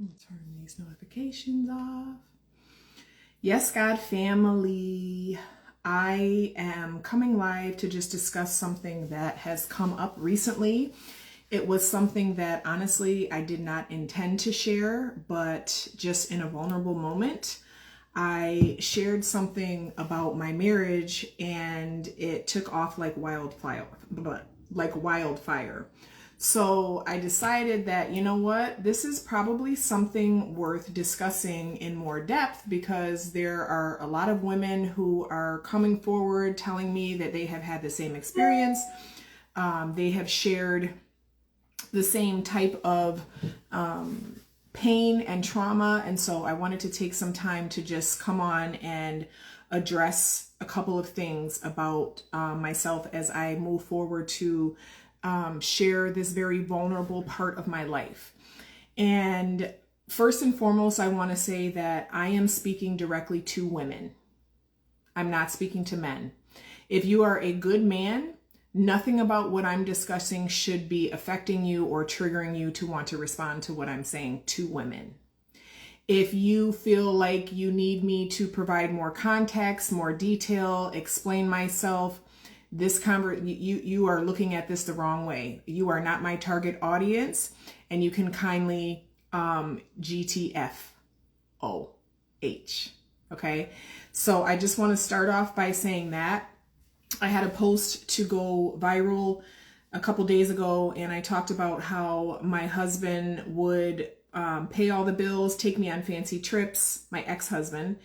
Turn these notifications off. Yes, God family. I am coming live to just discuss something that has come up recently. It was something that honestly I did not intend to share, but just in a vulnerable moment, I shared something about my marriage and it took off like wildfire. So I decided that, you know what, this is probably something worth discussing in more depth because there are a lot of women who are coming forward telling me that they have had the same experience. They have shared the same type of pain and trauma. And so I wanted to take some time to just come on and address a couple of things about myself as I move forward to share this very vulnerable part of my life. And first and foremost, I want to say that I am speaking directly to women. I'm not speaking to men. If you are a good man, nothing about what I'm discussing should be affecting you or triggering you to want to respond to what I'm saying to women. If you feel like you need me to provide more context, more detail, explain myself, you are looking at this the wrong way. You are not my target audience, and you can kindly GTFOH. Okay, so I just want to start off by saying that I had a post to go viral a couple days ago, and I talked about how my husband would pay all the bills, take me on fancy trips, my ex-husband,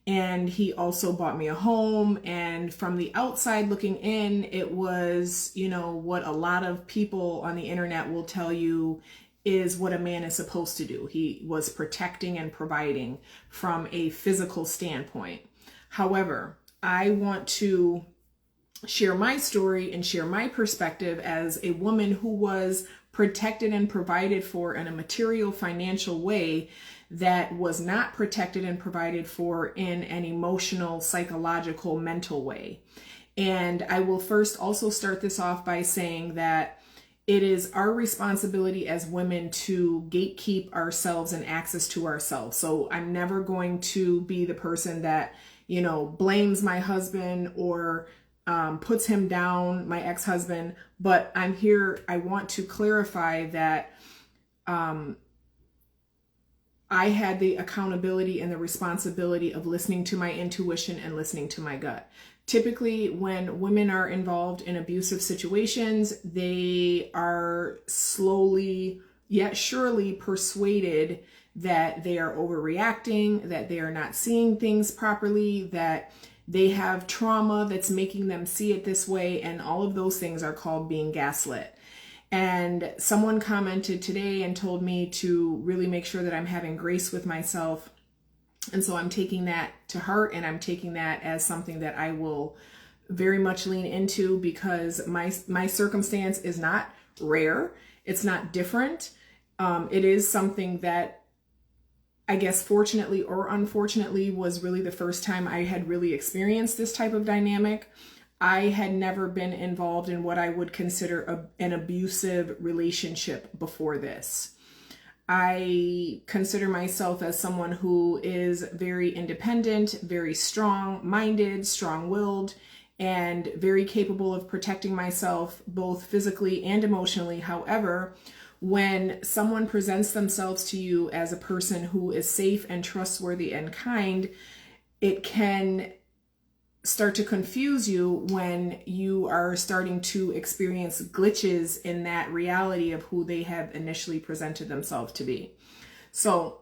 and he also bought me a home. And from the outside looking in, it was, you know, what a lot of people on the internet will tell you is what a man is supposed to do. He was protecting and providing from a physical standpoint. However, I want to share my story and share my perspective as a woman who was protected and provided for in a material financial way that was not protected and provided for in an emotional, psychological, mental way. And I will first also start this off by saying that it is our responsibility as women to gatekeep ourselves and access to ourselves. So I'm never going to be the person that, you know, blames my husband or puts him down, my ex-husband, but I'm here, I want to clarify that I had the accountability and the responsibility of listening to my intuition and listening to my gut. Typically, when women are involved in abusive situations, they are slowly yet surely persuaded that they are overreacting, that they are not seeing things properly, that they have trauma that's making them see it this way, and all of those things are called being gaslit. And someone commented today and told me to really make sure that I'm having grace with myself. And so I'm taking that to heart, and I'm taking that as something that I will very much lean into, because my circumstance is not rare. It's not different. It is something that, I guess, fortunately or unfortunately, was really the first time I had really experienced this type of dynamic. I had never been involved in what I would consider an abusive relationship before this. I consider myself as someone who is very independent, very strong-minded, strong-willed, and very capable of protecting myself both physically and emotionally. However, when someone presents themselves to you as a person who is safe and trustworthy and kind, it can start to confuse you when you are starting to experience glitches in that reality of who they have initially presented themselves to be. So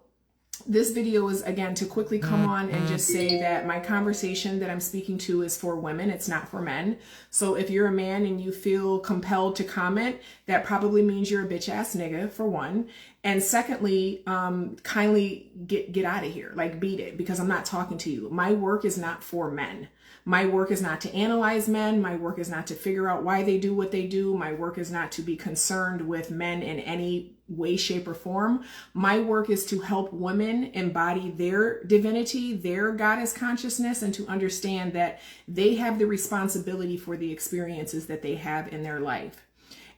this video is, again, to quickly come on and just say that my conversation that I'm speaking to is for women. It's not for men. So if you're a man and you feel compelled to comment, that probably means you're a bitch ass nigga, for one. And secondly, kindly get out of here, like beat it, because I'm not talking to you. My work is not for men. My work is not to analyze men. My work is not to figure out why they do what they do. My work is not to be concerned with men in any way, shape, or form. My work is to help women embody their divinity, their goddess consciousness, and to understand that they have the responsibility for the experiences that they have in their life.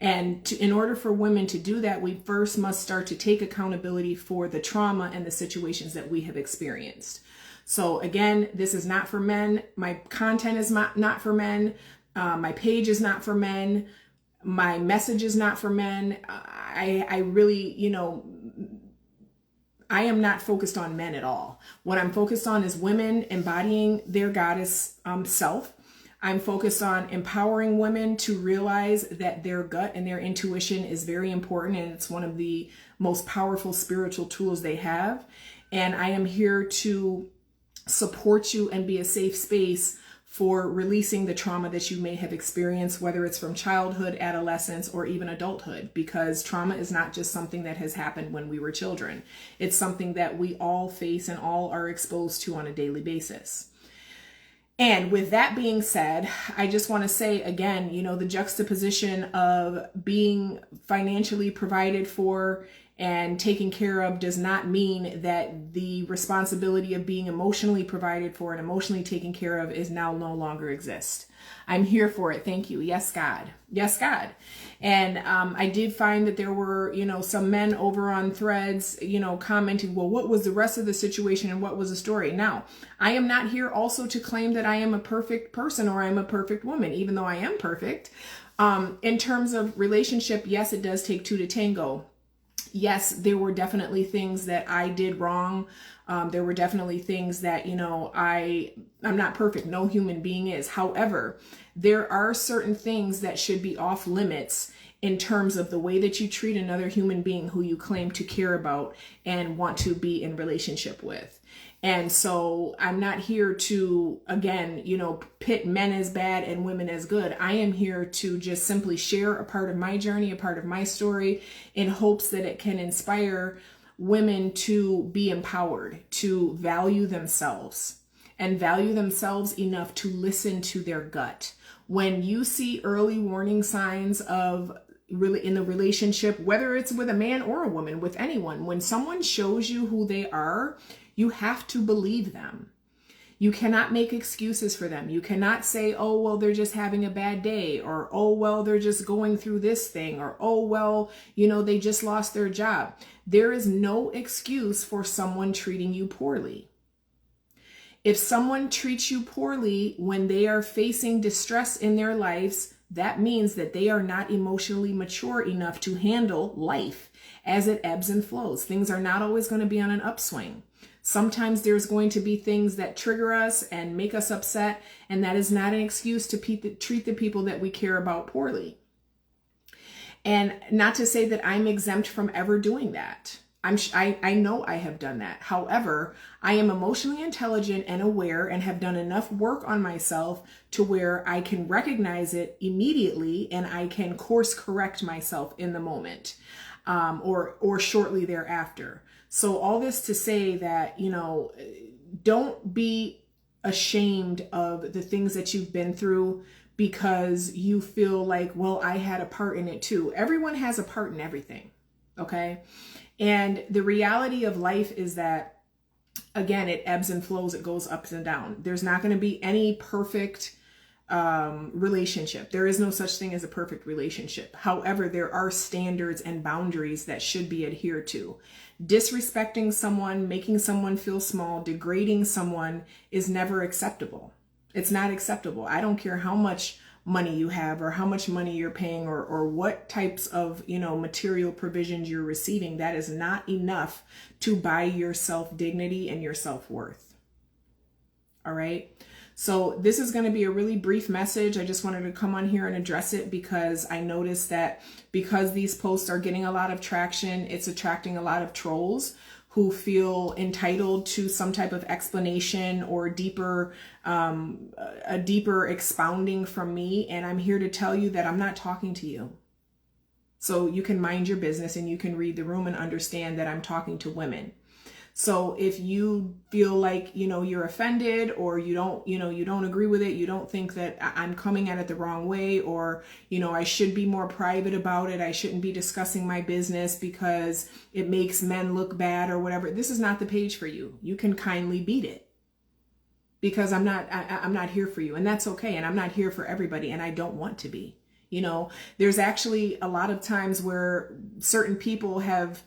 And in order for women to do that, we first must start to take accountability for the trauma and the situations that we have experienced. So again, this is not for men. My content is not for men. My page is not for men. My message is not for men. I really, I am not focused on men at all. What I'm focused on is women embodying their goddess self. I'm focused on empowering women to realize that their gut and their intuition is very important, and it's one of the most powerful spiritual tools they have. And I am here to support you and be a safe space for releasing the trauma that you may have experienced, whether it's from childhood, adolescence, or even adulthood, because trauma is not just something that has happened when we were children. It's something that we all face and all are exposed to on a daily basis. And with that being said, I just want to say again, the juxtaposition of being financially provided for and taken care of does not mean that the responsibility of being emotionally provided for and emotionally taken care of is now no longer exist. I'm here for it. Thank you. Yes, God. Yes, God. And I did find that there were, some men over on Threads, commenting, well, what was the rest of the situation and what was the story? Now, I am not here also to claim that I am a perfect person or I'm a perfect woman, even though I am perfect. In terms of relationship, yes, it does take two to tango. Yes, there were definitely things that I did wrong. There were definitely things that, I'm not perfect. No human being is. However, there are certain things that should be off limits in terms of the way that you treat another human being who you claim to care about and want to be in relationship with. And so I'm not here to, again, pit men as bad and women as good. I am here to just simply share a part of my journey, a part of my story, in hopes that it can inspire women to be empowered, to value themselves and value themselves enough to listen to their gut. When you see early warning signs of really in the relationship, whether it's with a man or a woman, with anyone, when someone shows you who they are, you have to believe them. You cannot make excuses for them. You cannot say, oh, well, they're just having a bad day, or, oh, well, they're just going through this thing, or, oh, well, they just lost their job. There is no excuse for someone treating you poorly. If someone treats you poorly when they are facing distress in their lives, that means that they are not emotionally mature enough to handle life as it ebbs and flows. Things are not always going to be on an upswing. Sometimes there's going to be things that trigger us and make us upset, and that is not an excuse to treat the people that we care about poorly. And not to say that I'm exempt from ever doing that. I know I have done that. However, I am emotionally intelligent and aware and have done enough work on myself to where I can recognize it immediately and I can course correct myself in the moment or shortly thereafter. So all this to say that, don't be ashamed of the things that you've been through because you feel like, well, I had a part in it too. Everyone has a part in everything. Okay. And the reality of life is that, again, it ebbs and flows. It goes ups and down. There's not going to be any perfect relationship. There is no such thing as a perfect relationship. However, there are standards and boundaries that should be adhered to. Disrespecting someone, making someone feel small, degrading someone is never acceptable. It's not acceptable. I don't care how much money you have or how much money you're paying or what types of, material provisions you're receiving. That is not enough to buy yourself dignity and your self-worth. All right. So this is going to be a really brief message. I just wanted to come on here and address it because I noticed that because these posts are getting a lot of traction, it's attracting a lot of trolls who feel entitled to some type of explanation or a deeper expounding from me. And I'm here to tell you that I'm not talking to you. So you can mind your business and you can read the room and understand that I'm talking to women. So if you feel like, you're offended or you don't agree with it, you don't think that I'm coming at it the wrong way, or, I should be more private about it. I shouldn't be discussing my business because it makes men look bad or whatever. This is not the page for you. You can kindly beat it because I'm not here for you, and that's okay. And I'm not here for everybody, and I don't want to be. You know, there's actually a lot of times where certain people have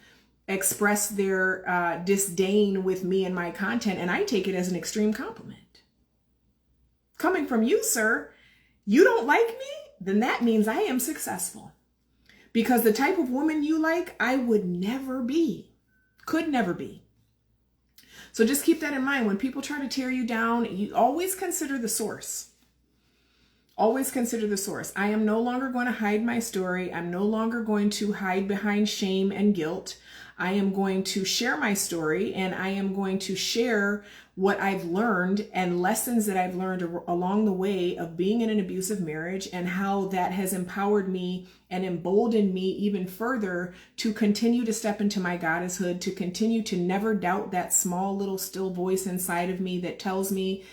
expressed their disdain with me and my content, and I take it as an extreme compliment. Coming from you, sir, you don't like me? Then that means I am successful. Because the type of woman you like, I would never be. Could never be. So just keep that in mind. When people try to tear you down, you always consider the source. Always consider the source. I am no longer going to hide my story. I'm no longer going to hide behind shame and guilt. I am going to share my story, and I am going to share what I've learned and lessons that I've learned along the way of being in an abusive marriage, and how that has empowered me and emboldened me even further to continue to step into my goddesshood, to continue to never doubt that small little still voice inside of me that tells me,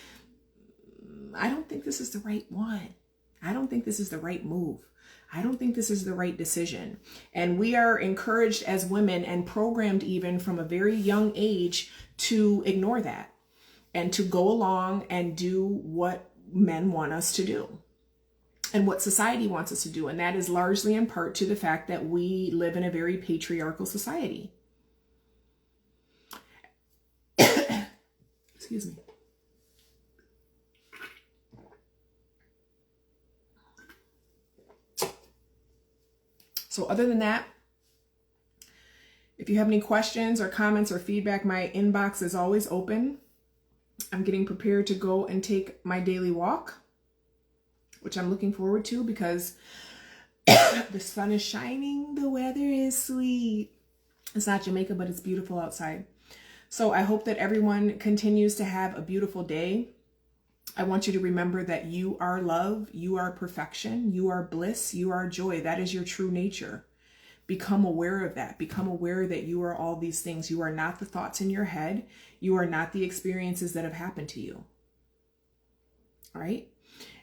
I don't think this is the right one. I don't think this is the right move. I don't think this is the right decision. And we are encouraged as women and programmed even from a very young age to ignore that and to go along and do what men want us to do and what society wants us to do. And that is largely in part to the fact that we live in a very patriarchal society. Excuse me. So other than that, if you have any questions or comments or feedback, my inbox is always open. I'm getting prepared to go and take my daily walk, which I'm looking forward to because the sun is shining, the weather is sweet. It's not Jamaica, but it's beautiful outside. So I hope that everyone continues to have a beautiful day. I want you to remember that you are love, you are perfection, you are bliss, you are joy. That is your true nature. Become aware of that. Become aware that you are all these things. You are not the thoughts in your head. You are not the experiences that have happened to you. All right?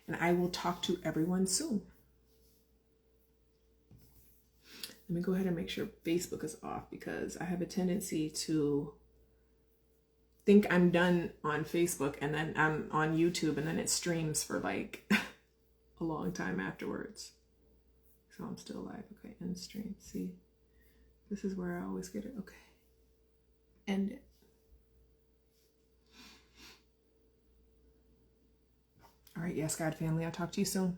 And I will talk to everyone soon. Let me go ahead and make sure Facebook is off because I have a tendency to think I'm done on Facebook and then I'm on YouTube and then it streams for like a long time afterwards. So I'm still live. Okay, end stream. See, this is where I always get it. Okay, end it. All right, yes, God family, I'll talk to you soon.